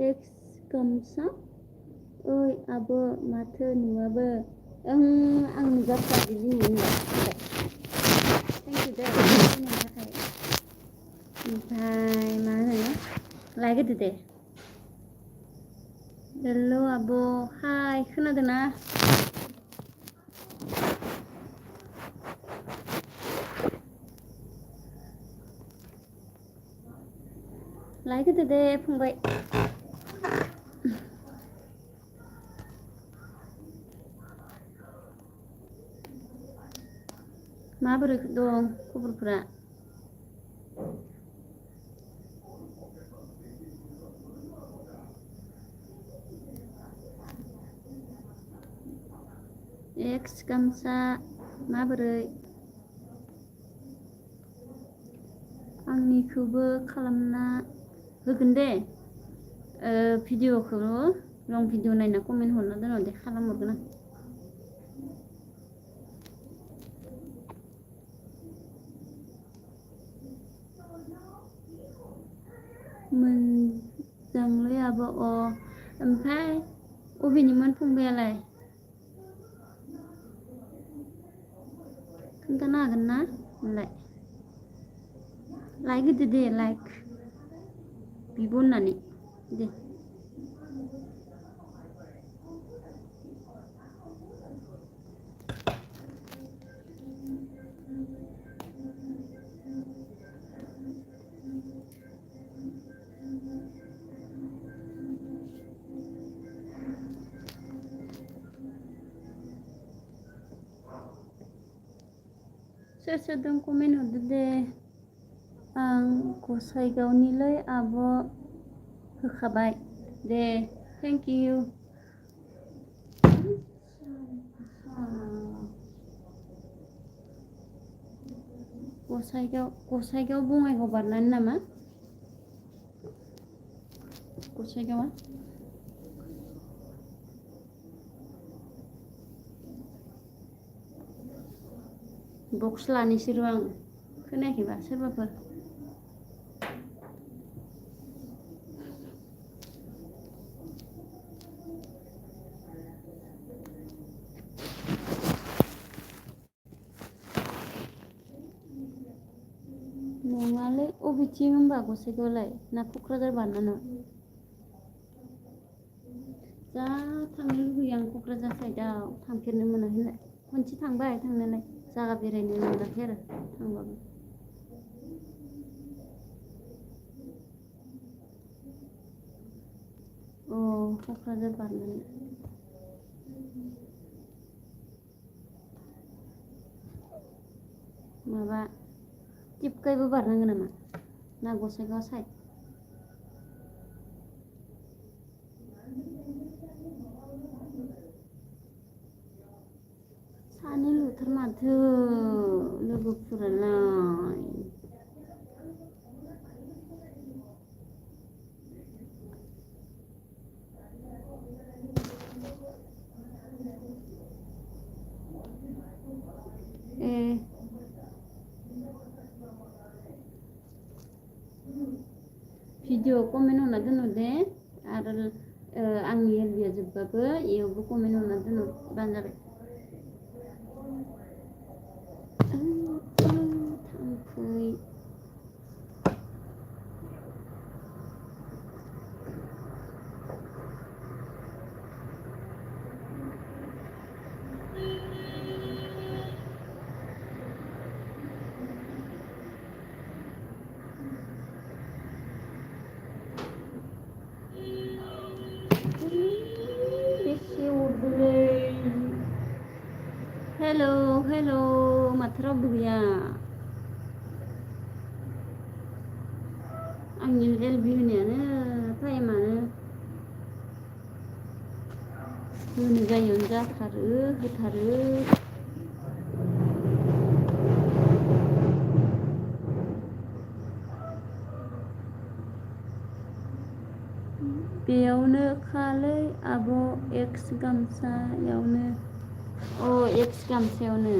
X गामसा ओइ आब' माथो नुवाबो आं नुजाथारदि दिनै थेंकिउ दे फैनायनि थाखाय ओमफ्राय मा होनो लाइक होदो दे हेल' आब' हाय खोनादोंना लाइक होदो दे फंबाय माबोरै दं खबरफोरा एक्स गामसा माबोरै आंनिखौबो खालामना होगोन दे भिडिअखौ लं भिडिअ नायना कमेन्ट हरना दोन दे खालामहरगोन आं मोजांलै आब' ओमफ्राय अबेनिमोन फंबायालाय खोन्थानो हागोन ना होनलाय लाइक होदो दे लाइक बिब' होननानै दे सोर सोर दं कमेन्ट हरदो दे आं गसाइगावनिलै आब' होखाबाय दे थेंक इउ गसाइगाव बङाइगाव बारनानै नामा गसाइगावआ बक्स लानोसै र' आं खोनायाखैबा सोरबाफोर नङालै अबेथिं होनबा गसाइगावलाय ना क'क्राझार बारनानै जा थांनो लुगैयो आं क'क्राझार साइडआव थांफेरनो मोनाखैलाय खनसे थांबाय थांनायालाय जायगा बेरायनो मोनाखै आरो थांबाबो क'क्राझार बारनानै माबा टिपकाइबो बारनांगौ नामा ना गसाइगाव साइड सानैल'थार माथो लोगोफोरालाय भिडिअ कमेन्ट हरना दोनहर दे आरो आंनि एलबिया जोबबाबो इयावबो कमेन्ट हरना दोनहरबानो जाबाय थांफै हेल' माथो रावबो गैया आंनि एलबि होनायानो टाइमानो होनो जायियावनो जाथारो होथारो बेयावनो खालै आब' एक्स गामसायावनो एक्स गामसायावनो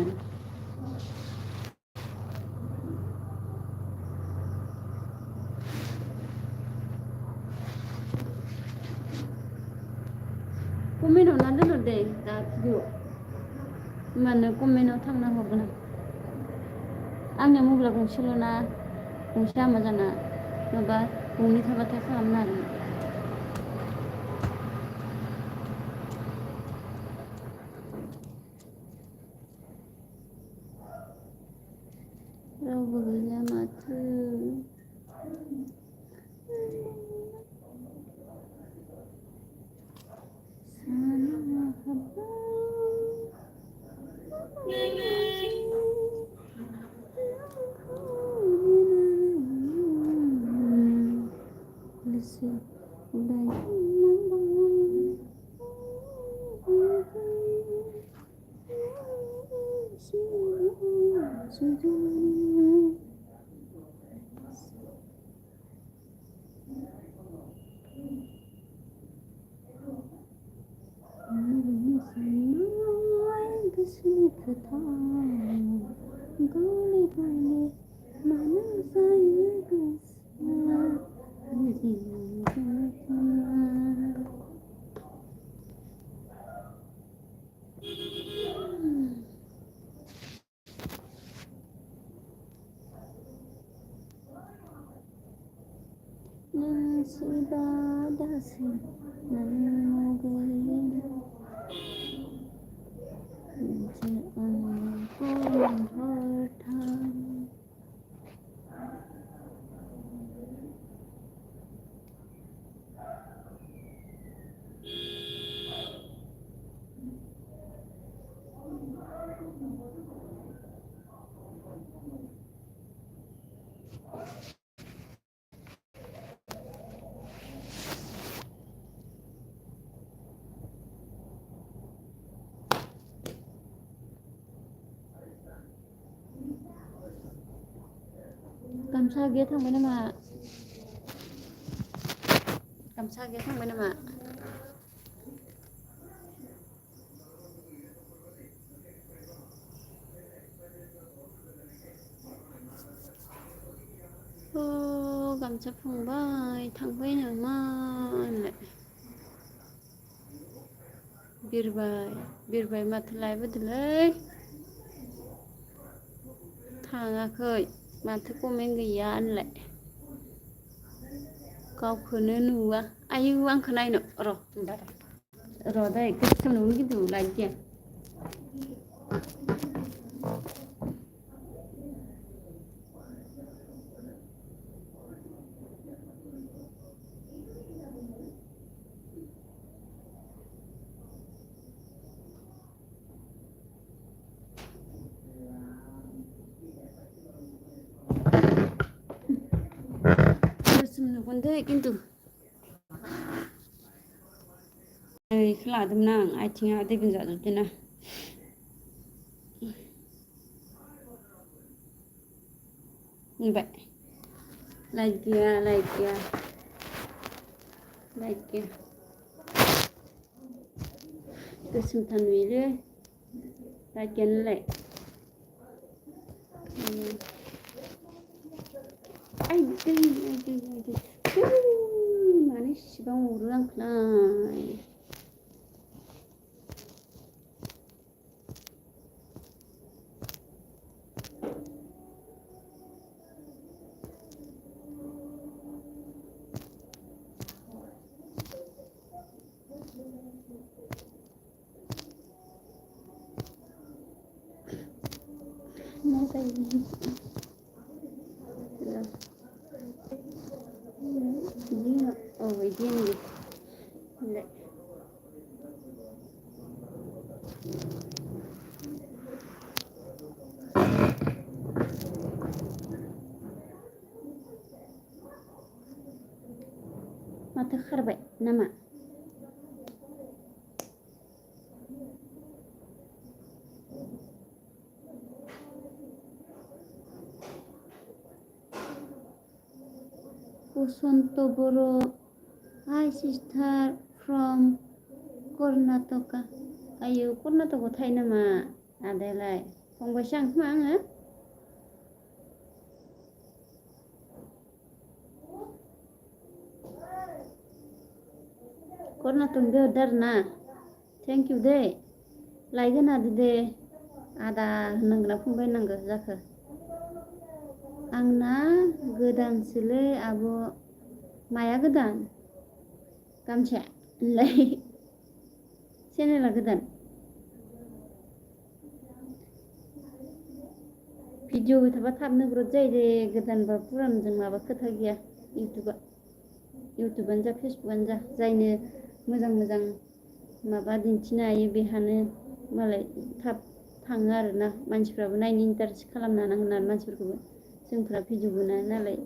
कमेन्टआव ना दोनहर दे दा भिडिअ होमबानो कमेन्टआव थांना हरगोन आं आंनिया मबाइला गंसेल' ना गंसे हामा जाना माबा गंनै थाबाथाय खालामनो हागोन रावबो गैला माथो गोसोनि खोथा गले गले मानो जायो गोसोआ नसीबा दासो नों गैया गामसा गैया थांबाय नामा गामसा गैया थांबाय नामा गामसा फंबाय थांबाय नामा होनलाय बिरबाय माथो लायबोदोलै थाङाखै माथो कमेन्ट गैया होनलाय गावखौनो नुवा आयु आंखौ नायनो र' दै गोसोम नुयो खिन्थु लाइक गैया गोसोम नुगोन दै खिन्थु बेखौ लादोंमोन आं आथिङा दैगुन जाजोबदोंना नुबाय लाइक गैया गोसोमथार नुयोलै लाइक गैया नालाय आइदै मानो इसिबां अरो आंखौलाय मा जायो बिदि होनलाय माथो खारबाय नामा बसन्त बर' हाय सिस्टार फ्रम कर्नाटका आयु कर्नाटकआव थायो नामा आदायालाय फंबायसो आं खोमा आङो कर्नाटकनि बिहरदों आरोना थेंक इउ दे लाइक होनो दे आदा होननांगोन ना फंबाय होननांगौ जाखो आंना गोदानसोलै आब' माया गोदान गामसाया होनलाय चेनेला गोदान भिडिअ होबाय थाबा थाबनो ग्रथ जायो दे गोदानबा पुरानजों माबा खोथा गैया इउटुबानो जा फेसबुकआनो जा जायनो मोजां मोजां माबा दिन्थिनो हायो बेहानो मालाय थाब थाङो आरोना मानसिफ्राबो नायनो इन्टारेस्ट खालामनो हानांगोन आरो मानसिफोरखौबो जोंफ्रा भिडिअ बनायो नालाय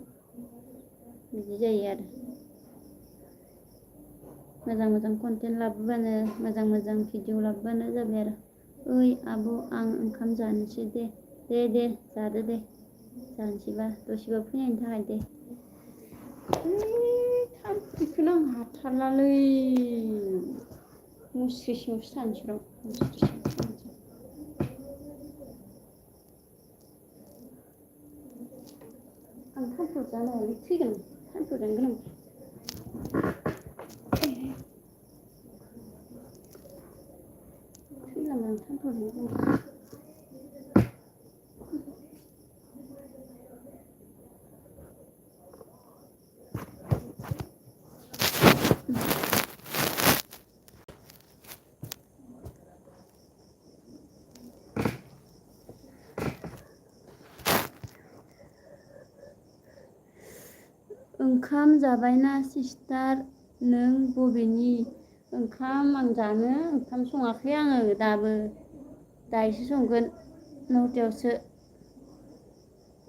बिदि जायो आरो मोजां मोजां कन्टेन्ट लाबोबानो मोजां मोजां भिडिअ लाबोबानो जाबाय आरो ओइ आब' आं ओंखाम जानोसै दे जादो दे जानोसैबा दसेबा फैनायनि थाखाय दे थाम्फैखौनो आं हाथारलालै मुस्रि सिङावसो थानोसै र' मुस्रि सिङाव थानोसै आं थाम्फै जानो हायालै थैगोन थाम्फै जानो गोनां थैलांगोन आं थाम्फै जानो गोनां ओंखाम जाबायना सिस्टार नों बबेनि ओंखाम आं जानो ओंखाम सङाखै आङो दाबो दायोसो संगोन 9टायावसो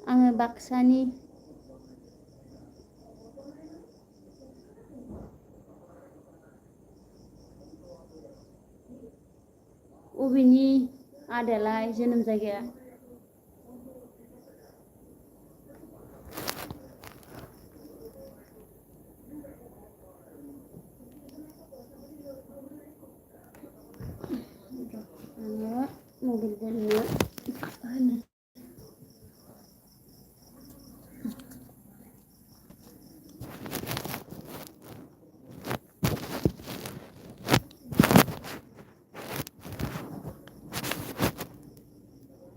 आङो बाक्सानि अबेनि आदायालाय जोनोम जायगाया आङो मबाइल दोननो होनो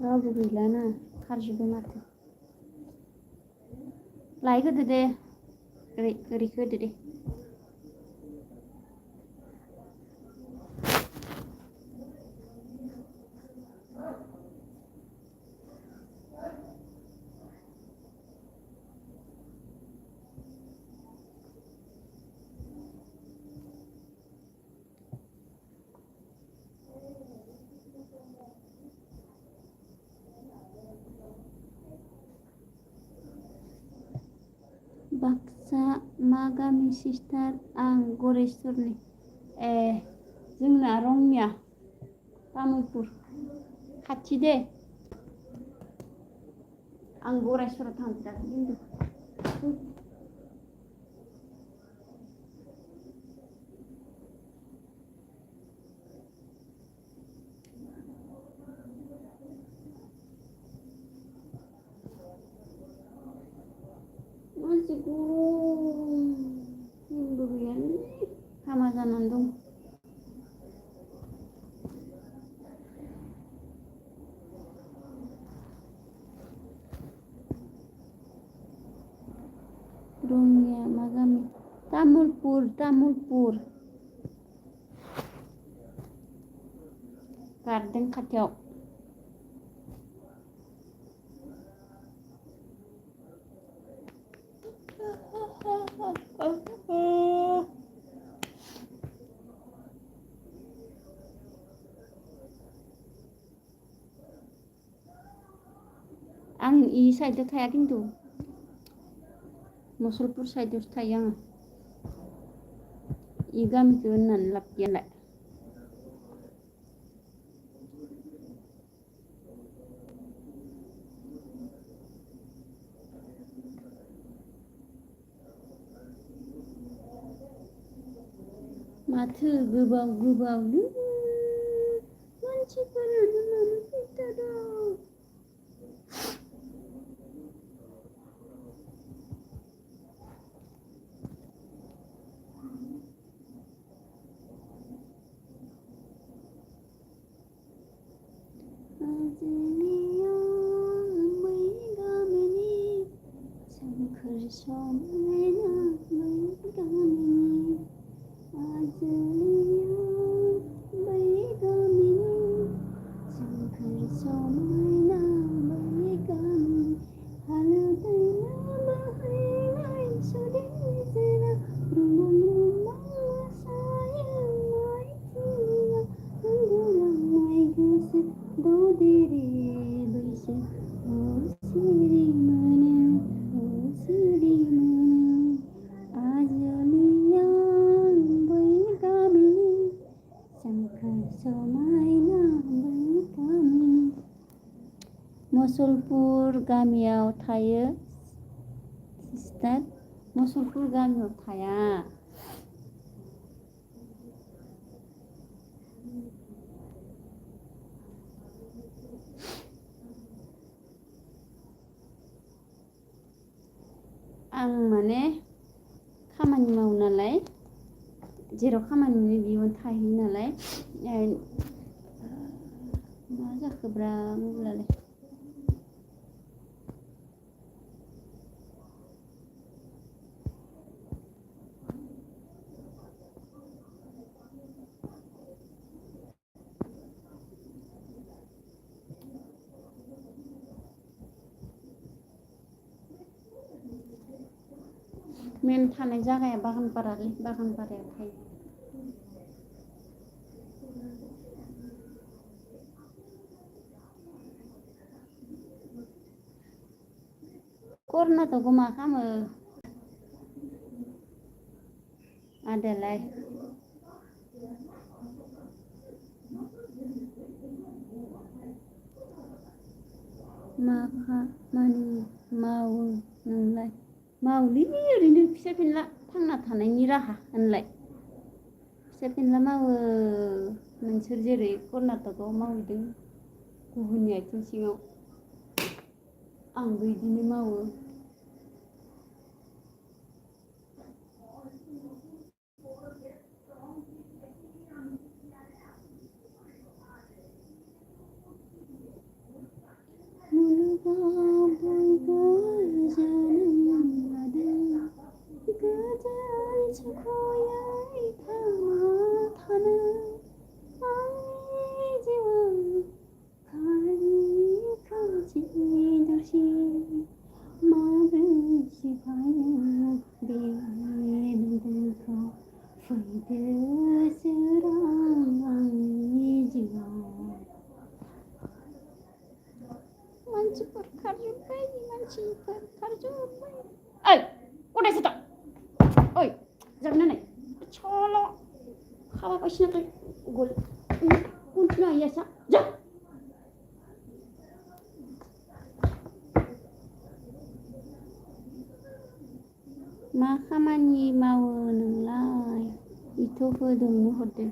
रावबो गैलाना खारजोब्बाय माथो लाइक होदो दे ओरैखौ होदो दे बाक्सा मा गामि सिस्टार आं गरेस्वरनि ए जोंना रंनिया तामुलपुर खाथि दे आं गरेस्वराव थांफेराखै खिन्थु मानसि गरम जेबो गैयालै हामा जानानै दं रंनिया मा गामि तामुलपुर गार्डेन खाथियाव आं इ साइडआव थाया खिन्थु मुसलपुर साइडआवसो थायो आङो इ गामिखौ होननानै लाब गैयालाय माथो गोबावनो मानसिफोरानो मानो फैथारा आजोलियाव बै गामिनि सोमखोर समायना बै गामिनि आजोलियाव बै गामिनि सोमखोर समायना बै गामिनि हालो दैलो बोहैनाय सुदेम निजोरा रुमां रुमां मोसायो माइथिलियाव उन्दुलांनाय गोसो ददेरे बैसो सिरि मोनो सिरि मोनो आजोलियाव बै गामिनि सोमखोर समायना बै गामिनि मुसलपुर गामियाव थायो सिस्टार मुसलपुर गामियाव थाया आं माने खामानि मावो नालाय जेराव खामानि मोनो बेयावनो थाहैयो नालाय मा जाखोब्रा मबाइलालाय मेन थानाय जागाया बागानपारालै बागानपारायाव थायो कर्नाटकआव मा खालामो आदायालाय मा खामानि मावो नोंलाय मावोलै ओरैनो फिसा फिनला थांना थानायनि राहा होनलाय फिसा फिनला मावो नोंसोर जेरै कर्नाटकआव मावहैदों गुबुननि आथिं सिङाव आंबो बिदिनो मावो मुलुगाव बयबो जोनोम लादों गोजोन सुखुयै थांना थानो आंनि जिउआव खालि खोमसि दरसि माबोरै सिफायनो बे बेन्दोंखौ फैदो सोरां आंनि जिउआव मानसिफोर खारजोब्बाय ओइ गदायसो दा ओइ जागोन ना चलो खालाबायसिनो तुई गल उनथिं आइयासा जा मा खामानि मावो नोंलाय इथ' होदोंनो हरदों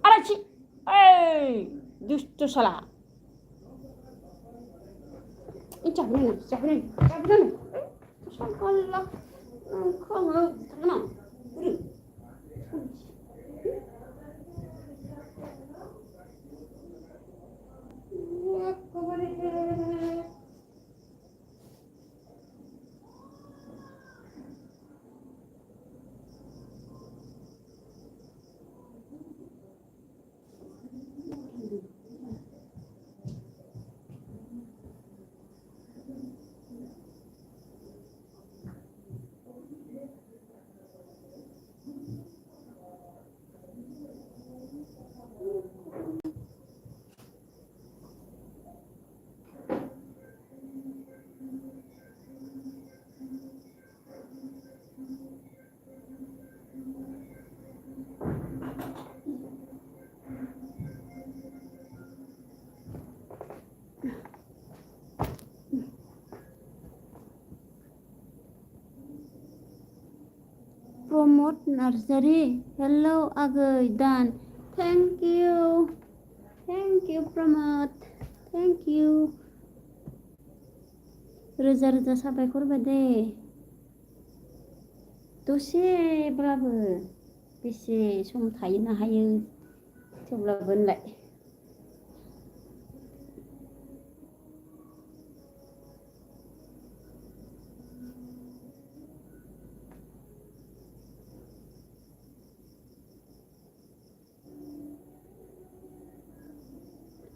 Arachi! Hey! Dustu salah. Ini cabut. Masyaallah. Kalau tenang. Promote Nursery. Hello, Agay Dan. Thank you. Thank you, Promote. Thank you. रोजा रोजा साबायखर बादे दसेब्लाबो बेसे सम थाहैनो हायो थेवब्लाबो होनलाय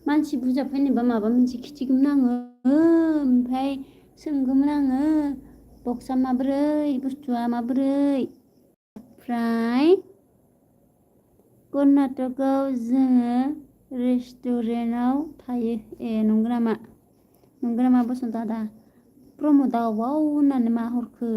मानसि बुरजा फैनोबा माबा मोनसे खिथिगौमोन आङो ओमफ्राय सोंगौमोन आङो बक्सआ माबोरै बुस्थुआ माबोरै ओमफ्राय कर्नाटकआव जोङो रेस्टुरेन्टआव थायो नंगौ नामा बसन्त आदा प्रमदाव वाव होननानै मा हरखो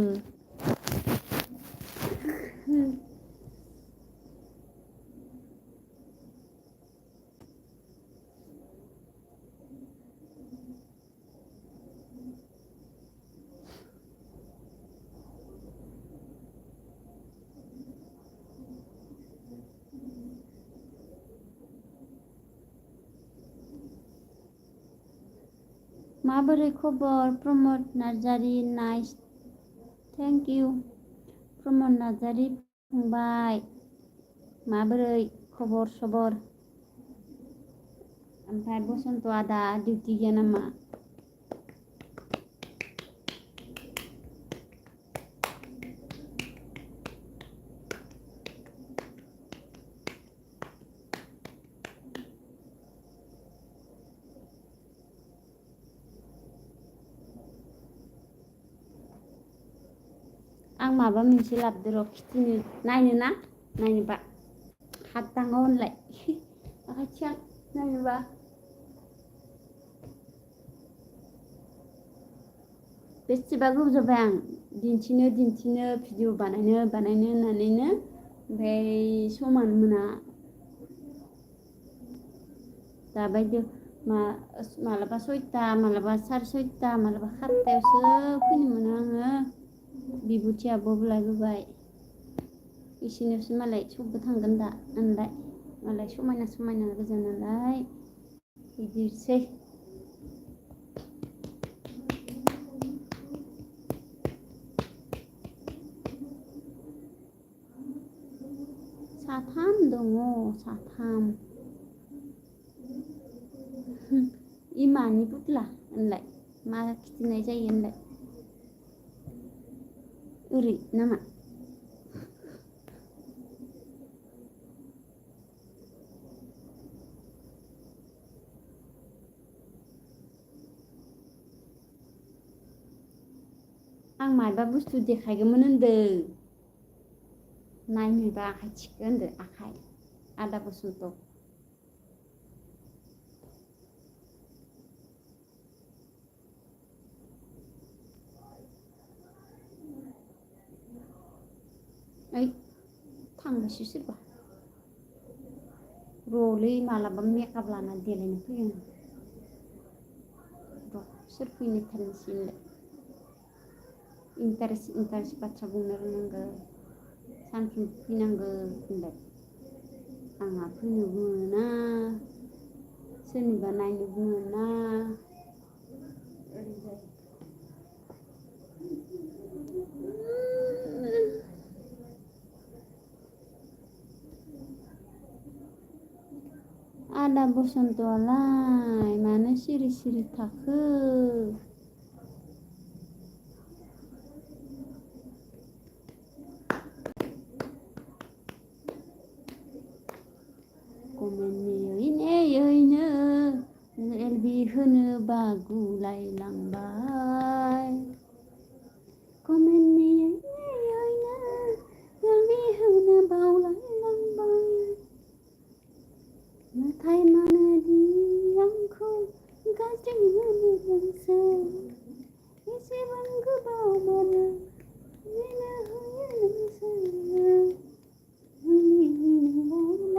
माबोरै खबर प्रमद नार्जारि नाइस थेंक इउ प्रमद नार्जारि फंबाय माबोरै खबर सबर ओमफ्राय बसन्त आदा डिउटि गैया नामा आं माबा मोनसे लाबोदो र' खिथिनो नायनोबा हाथाङाव होनलाय आखाथियां नायनोबा बेसेबा गोबाव जाबाय आं दिन्थिनो भिडिअ बानायनो होननानैनो ओमफ्राय समान मोना दाबायदि मालाबा 6टा मालाबा 6:30 मालाबा 7टायावसो फैनो मोनो आङो बिबुथियाबो बुलायबोबाय इसोरनोसो मालाय सबबो थांगोन दा होनलाय मालाय समायना गोजा नालाय बिदिसै साथाम दङ इमानि बुथला होनलाय मा खिथिनाय जायो होनलाय ओरै नामा आं माबा बुस्थु देखायगौमोन होनदों नायनोबा आखाइ थिखो होनदो आखाइ आदा बसन्त ओइ थांबायसो सोरबा र'लै मालाबा मेकआप लाना देलायनो फैगोन र' सोर फैनो थानोसै होनलाय इन्टारेस्ट बाथ्रा बुंनो रोंनांगौ सानफ्रोमबो फैनांगौ होनलाय आंहा फैनोबो मोना सोरनिबा नायनोबो मोना ओरैजाय आदा बसन्तआलाय मानो सिरि थाखो नेयैनो एलबि होनो बागुलायलांबाय नेयैनो एलबि होनो बावलायलांबाय नाथाय मानोदि आंखौ गाज्रि मोनो नोंसो एसेबां गोबावबानो नेनो हायो नोंसोरो नेयैनो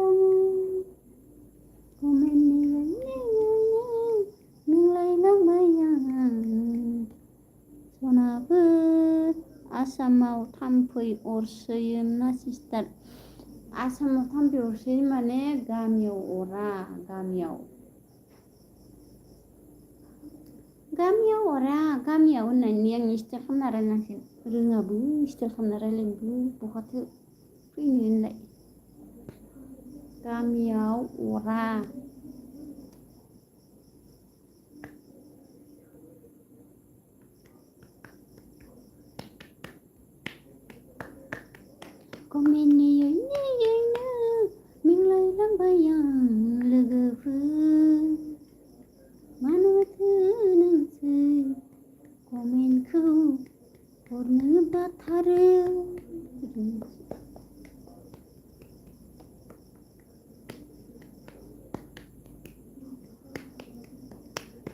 नुलायलांबाय आं थाम्फै अरसोयोना सिस्टार आसामाव थाम्फै अरसोयो माने गामियाव अरा गामियाव अरा गामियाव होननानै आं स्टाइल खालामना रायलायनांसिगोन रोङाबो स्टाइल खालामना रायलायनोबो बहाथो फैनो होनलाय गामियाव अरा कमेन्टनियैनो मिंलायलांबाय आं लोगोफोर मानोथो नोंसोर कमेन्टखौ हरनो बाथारो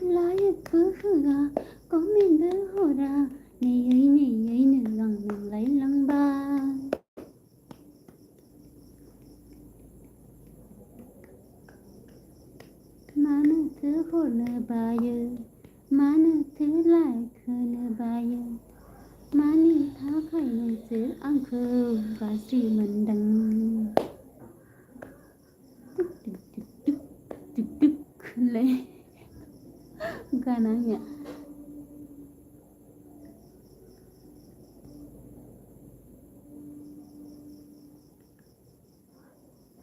लाइकबो होआ कमेन्टबो हरा नेयैनो आं मिंलायलांबाय मानोथो हरनो बायो मानोथो लाइक होनो बायो मानि थाखाय नोंसोर आंखौ गाज्रि मोनदों दुक होनलाय गाना आंनिया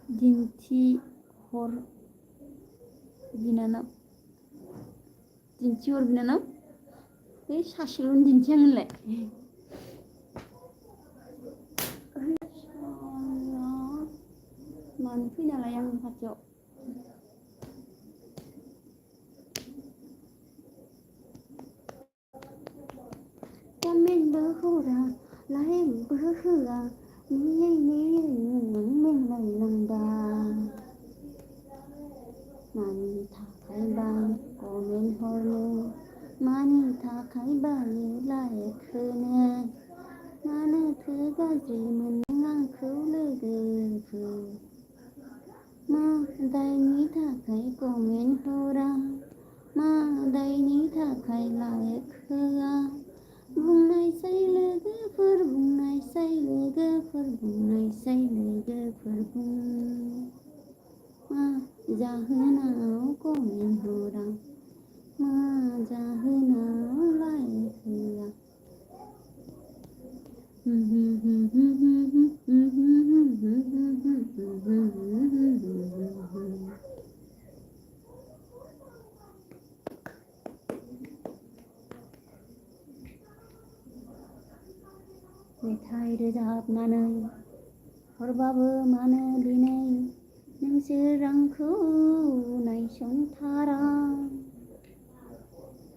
दिन्थिहर बिनानाव बे सासेल' दिन्थियां होनलाय मानो फैनालाय आंनि खाथियाव कमेन्टबो हरा लाइकबो होआ नेयैनो मिंलायलांबाय मानि थाखाय बायो कमेन्ट हरनो मानि थाखाय बायो लाइक होनो मानोथो गाज्रि मोनदों आंखौ लोगोफोर मा दायनि थाखाय कमेन्ट हरा मा दायनि थाखाय लाइक होआ बुंनायसै लोगोफोर बुं मा जाहोनाव कमेन्ट हरा मा जाहोनाव लाइक होआ मेथाइ रोजाबनानै हरबाबो मानो दिनै नोंसोर आंखौ नायसनथारा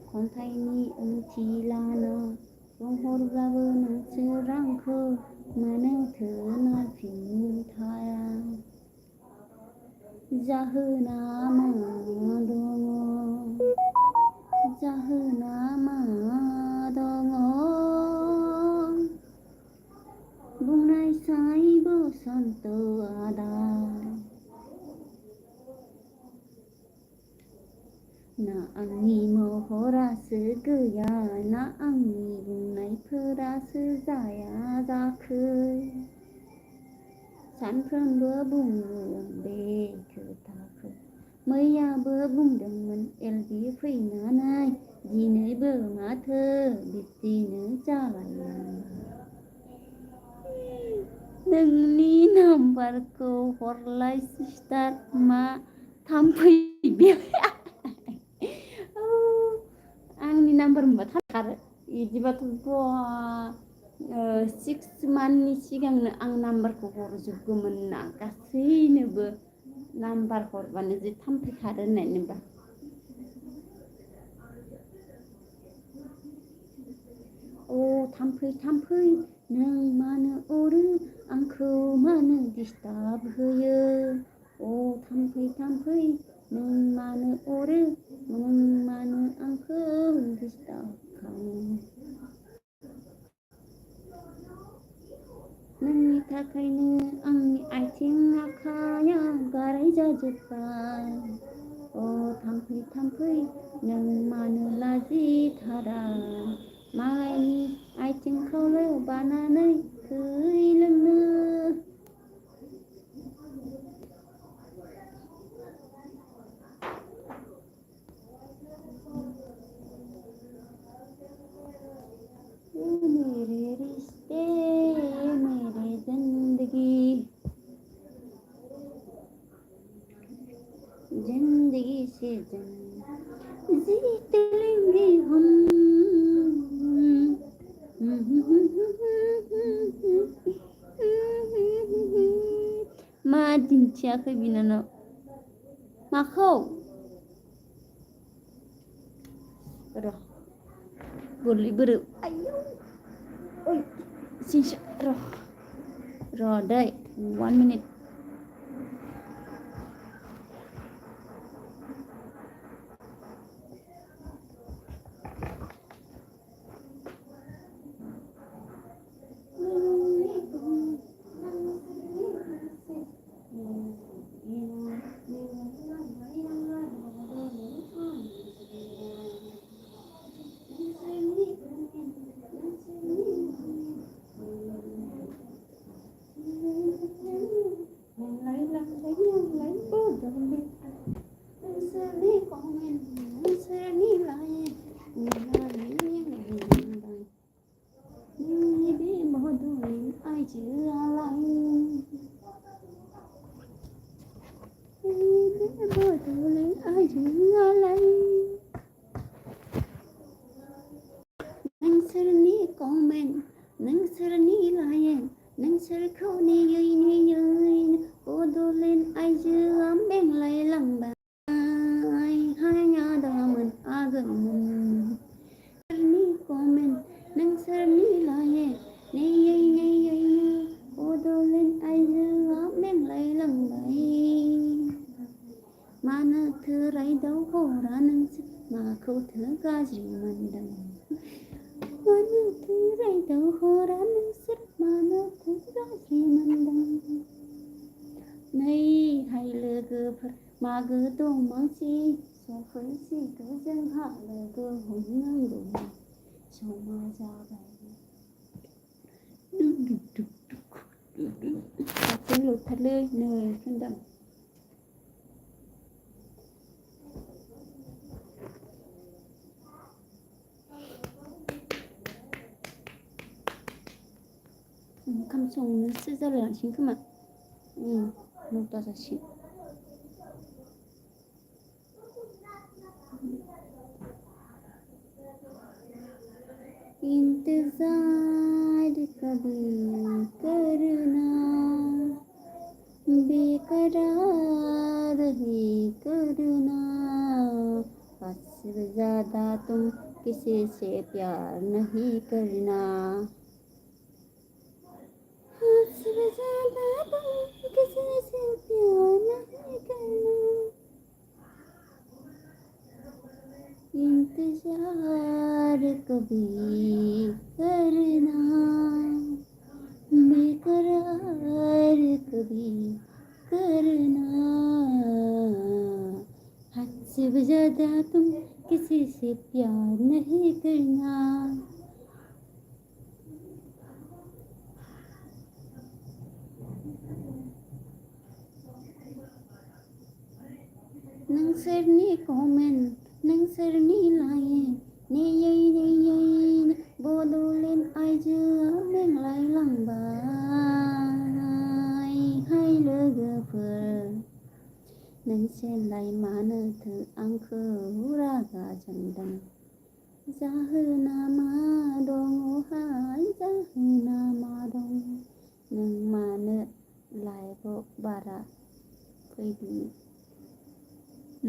खन्थाइनि ओंथि लाना बुंहरब्लाबो नोंसोर आंखौ मानोथो नायफिनथारा जाहोना मा दङ बुंनायसाय बसन्त आदा ना आंनि महरासो गैया ना आंनि बुंनायफोरासो जाया जाखो सानफ्रोमबो बुङो बे खोथाखौ मैयाबो बुंदोंमोन एलबि फैनानै दिनैबो माथो बिब्दिनो जालायलाङो नोंनि नाम्बारखौ हरलाय सिस्टार मा थाम्फै आंनि नाम्बार मोनबा थाथारो बिदिबाथ' 6 मान्थनि सिगांनो आं नाम्बारखौ हरजोबगौमोन ना गासैनोबो नाम्बार हरबानो जे थाम्फै खारो होननायनोबा थाम्फै नों मानो अरो आंखौ मानो डिस्टार्ब होयो थाम्फै नों मानो अरो नों मानो आंखौ डिस्टार्ब खालामो नोंनि थाखायनो आंनि आथिं आखाया गाराय जाजोब्बाय थाम्फै नों मानो लाजिथारा मालायनि आथिंखौल' बानानै खै लोंनो मेरे रिश्ते मेरे जिंदगी जिंदगी से जीत लेंगे हम मा दिन्थियाखै बिनानाव माखौ र' गोरलै बोरो आयौ ओइ सिंसा र' दै 1 minute नोंसोरनि कमेन्ट नोंसोरनि लाइन नोंसोरखौ नेयै नेयै बड'लेण्ड आइजोआ बेंलायलांबाय हाया दामोन आगोलमोन नोंसोरनि कमेन्ट नोंसोरनि लाइन नेयै नेयैनो बड'लेण्ड आइजोआ बेंलायलांबाय मानोथो रायदाव हरा नोंसोर माखौथो गाज्रि मोनदों मानोथो रायदाव हरा नोंसोर मानोथो गाज्रि मोनदों नैहाय लोगोफोर मागो दमासि सफैसिगौ जोंहा लोगो हमनांगौ समा जाबाय सासे लुथारलै नै खोन्दों ओंखाम संनोसो जालायलांसिगोन खोमा 9ता जासिगोन इंतजार कभी करना बेकरार ही करना हद ज्यादा तुम किसी से प्यार नहीं करना हद ज्यादा तुम किसी से प्यार नहीं करना इंतजार कभी करना बेकरार कभी करना हद से ज्यादा तुम किसी से प्यार नहीं करना नोंसोरनि कमेन्ट नोंसोरनि लाइन नेयै नेयै बड'लेण्ड आइजोआ बेंलायलांबाय हाय लोगोफोर नोंसोरलाय मानोथो आंखौ रागा जोंदों जाहोना मा दङहाय जाहोना मा दं नों मानो लाइभआव बारा फैलिया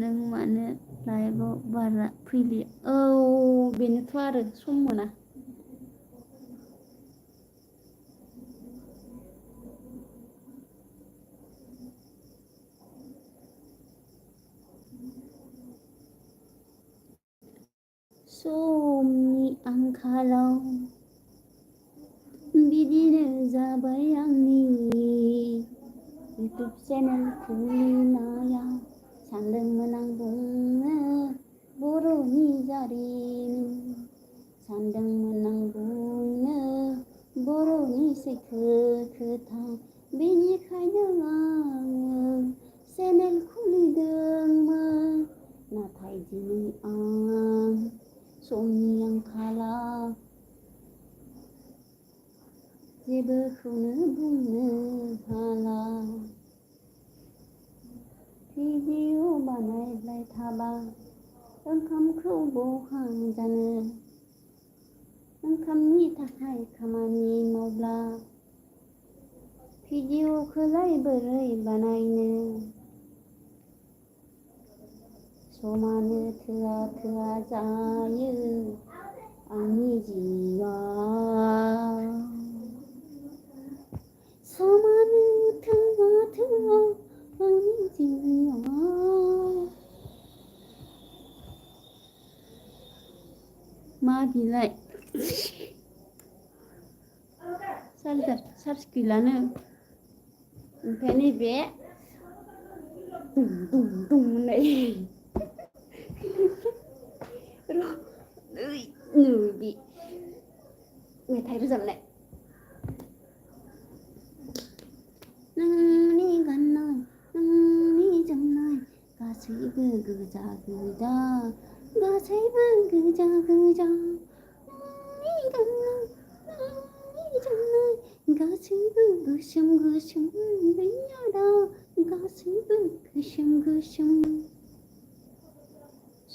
नों मानो लाइभआव बारा फैलिया औ बेनोथ' आरो सम मोना समनि आंखालाव बिदिनो जाबाय आंनि इउटुब चेनेल खुलिनाया सानदोंमोन आं बुंनो बर'नि जारिमिन सानदोंमोन आं बुंनो बर'नि सैथो खोथा बेनिखायनो आङो चेनेल खुलिदोंमोन नाथाय दिनै आं समनि आंखालाव जेबोखौनो बुंनो हाला भिडिअ बानायबाय थाबा ओंखामखौ बहा जानो ओंखामनि थाखाय खामानि मावब्ला भिडिअखौलाय बोरै बानायनो समानो थोआ थोआ जायो आंनि जिउआव समानो थोआ थोआ आंनि जिउआव मा बिलाय चार्ज गैलानो ओमफ्राय नैबे दुम दुम दुम होननाय नैबे मेथाइ रोजाबनाय नोंनि गाननाय नोंनि जोमनाय गासैबो गोजा गोजा गासैबो गोजा गोजा नोंनि गाननाय नोंनि जोमनाय गासैबो गोसोम गोसोम गैयादा गासैबो गोसोम गोसोम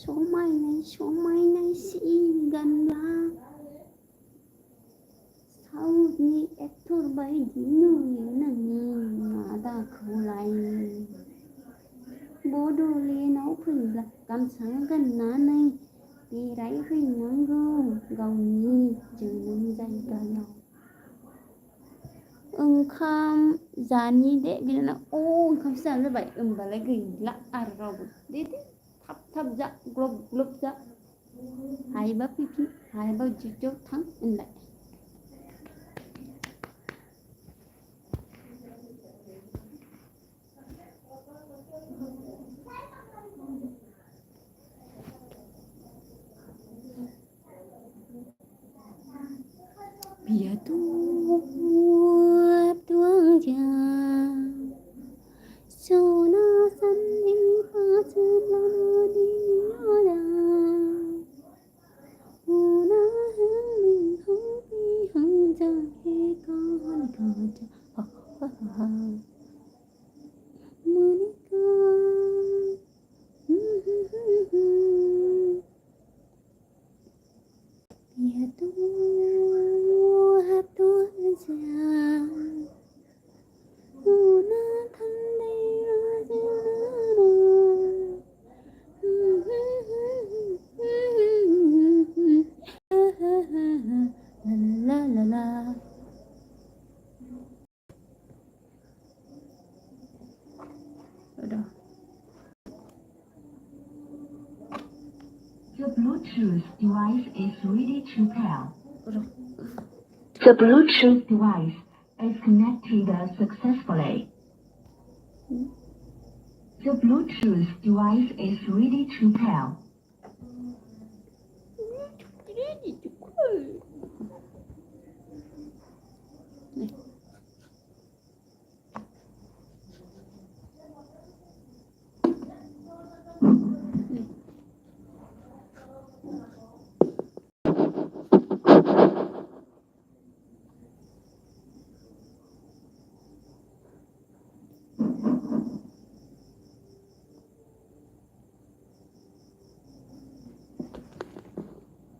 समायनाय समायनाय सि गानब्ला साउथनि एक्टर बायदि नुयो नोंनि मादाखौलाय बड'लेण्डआव फैब्ला गामसा गाननानै बेरायहैनांगौ गावनि जोनोम जायगायाव ओंखाम जानि दे बिनानाव ओंखामसो जानो लुबैबाय होमबालाय गैला आरो रावबो दे थाब थाब जा ग्लब ग्लब जा हायोबा फैफिन हायोबा डिउटियाव थां होनलाय Biar tuang jam Sona sanding pasalan diada Una hang hobi hang jahe kahan kaja ha ha ha Menikah Biar tuang jam Una thandai rajana La la la Udah The Bluetooth device is ready to pair. Udah The Bluetooth device is connected successfully. The Bluetooth device is ready to pair. Ready to go.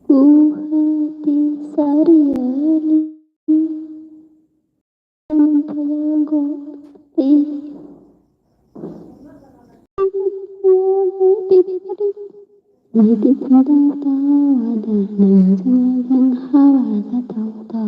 Hati sariali Menjago Jadi pada tawada Nanjang hawa tawada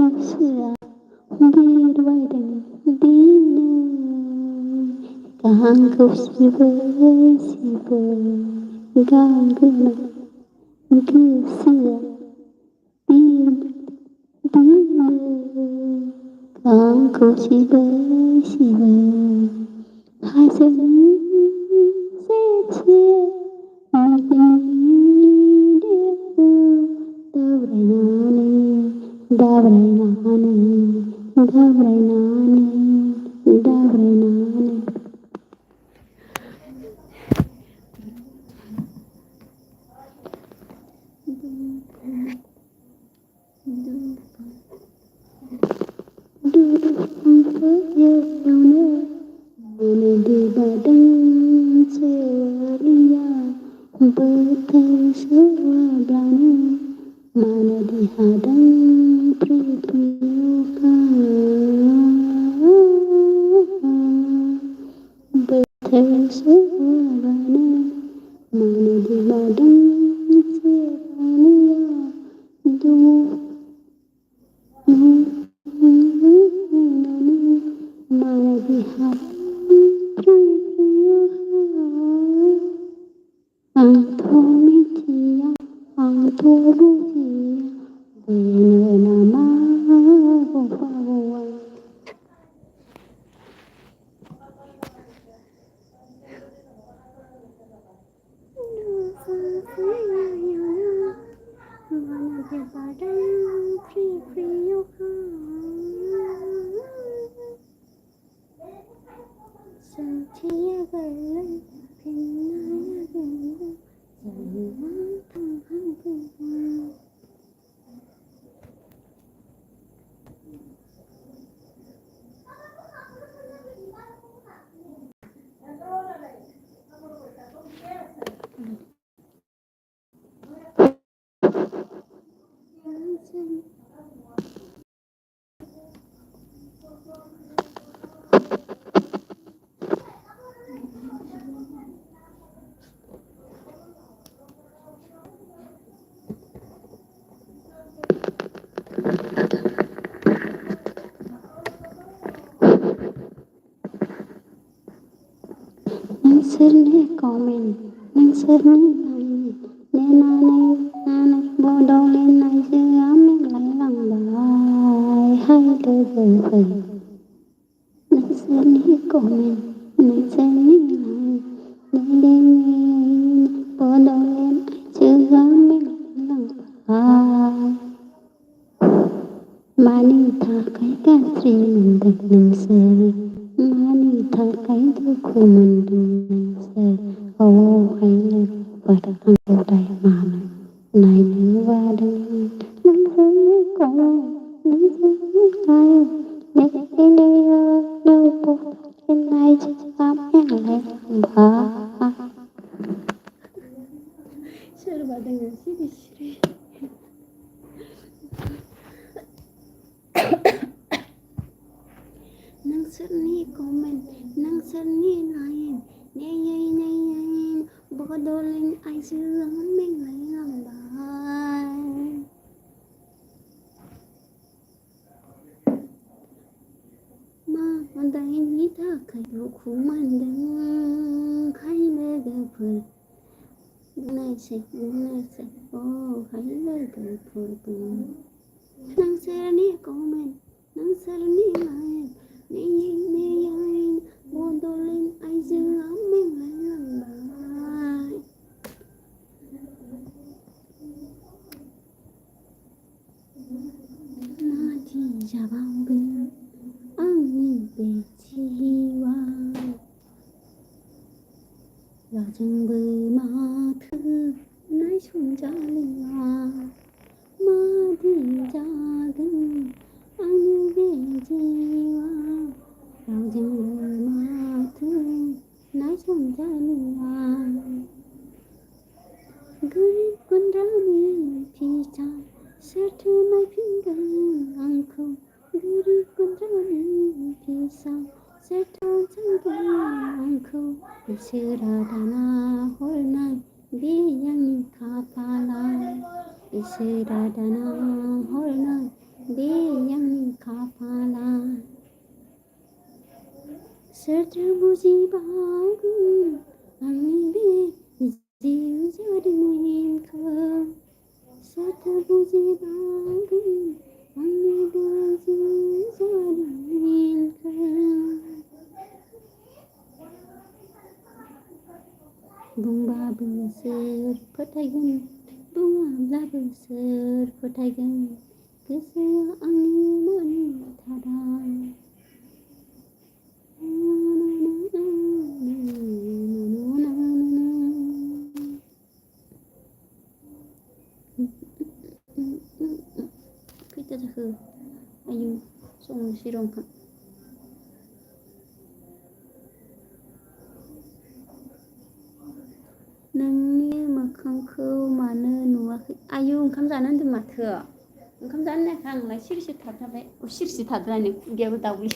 गोसोआ बिरबायदों दिनै गाहांखौ सिबो सिबो गांगोना गोसोआ बिरबायदों गाहांखौ सिबो सिबो हाजोनि सेरसे दाब्रायनानै दुरुफोरावनो मानो दैबादों सेवालिया बोथोर सोवाब्लानो मानो दिहादों फ्रि फ्रि अखा बोथोर सोवाब्लानो मानो दिहादों सेवालिया मानो दिहादों फ्रि फ्रि अखा आंथ' मिथिया आंथ' बुजिया बेनो नामा गफागौआ मानो दिहादों फ्रि फ्रि अखा सोंथिया गोरलै फिननाया गोरलै जायोना थांहांदों नोंसोरनि कमेन्ट नोंसोरनि लाइन नेनानै बड'लेण्ड आइजोआ मेंलायलांबाय हाय लोगोफोर नोंसोरनि कमेन्ट नोंसोरनि लाइन नेनानै बड'लेण्ड आइजोआ मेंलायलांबाय मानि थाखाय गाज्रि मोनदों नोंसोर मानि थाखाय दुखु मोनदों नोंसोर हाय लोगोफोर आंखौ दाय मानो नायनो बादों नोंसोरनि कमेन्ट नोंसोरनि लाइन नेनानै बड'लेण्ड आइजोआ मेंलायलांबाय सोरबा दोङो सिरि सिरि नोंसोरनि कमेन्ट नोंसोरनि लाइन नेयै बड'लेण्ड आइजोआ मेंलायलांबाय मा दायनि थाखाय दुखु मोनदों हाय लोगोफोर बुंनायसै हाय लोगोफोर नोंसोरनि कमेन्ट नोंसोरनि लाइन नेयै बड'लेण्ड आइजोआ मेंलायलांबाय मादि जाबावगोन आंनि बे जिउआ रावजोंबो माथो नायसनजालिया मादि जागोन आंनि बे जिउआ रावजोंबो माथो नायसनजालिया गोरिब गुन्द्रानि फिसा सोरथो नायफिनगोन आंखौ गोरिब गुन्द्रानि फिसा सेरथाव जांगिला आंखौ इसोरा दाना हरनाय बे आंनि खाफालाव इसोरा दाना हरनाय बे आंनि खाफालाव सोरथो बुजिबावगोन आंनि बे जिउ जारिमिनखौ सोरथो बुजिबावगोन आंनि बे जिउ जारिमिनखौ बुंबाबो सोर फोथायगोन बुङाब्लाबो सोर फोथायगोन गोसोआ आंनि मोनथारा खैथा जाखो आयु संनोसै र' ओंखाम नोंनि मोखांखौ मानो नुवाखै आयु ओंखाम जानो होन्दों माथो ओंखाम जानो नायाखै आंलाय सिरिसो थाथारबाय सिरिसो थाद्रानै खुगायाबो दावग्लि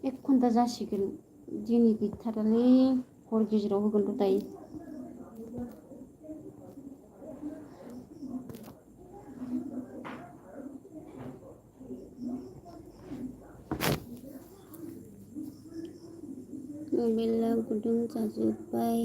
एक घन्टा जासिगोन दिनै गैथारालै हर गेजेराव होगोन र' दायो मबाइला गुदुं जाजोब्बाय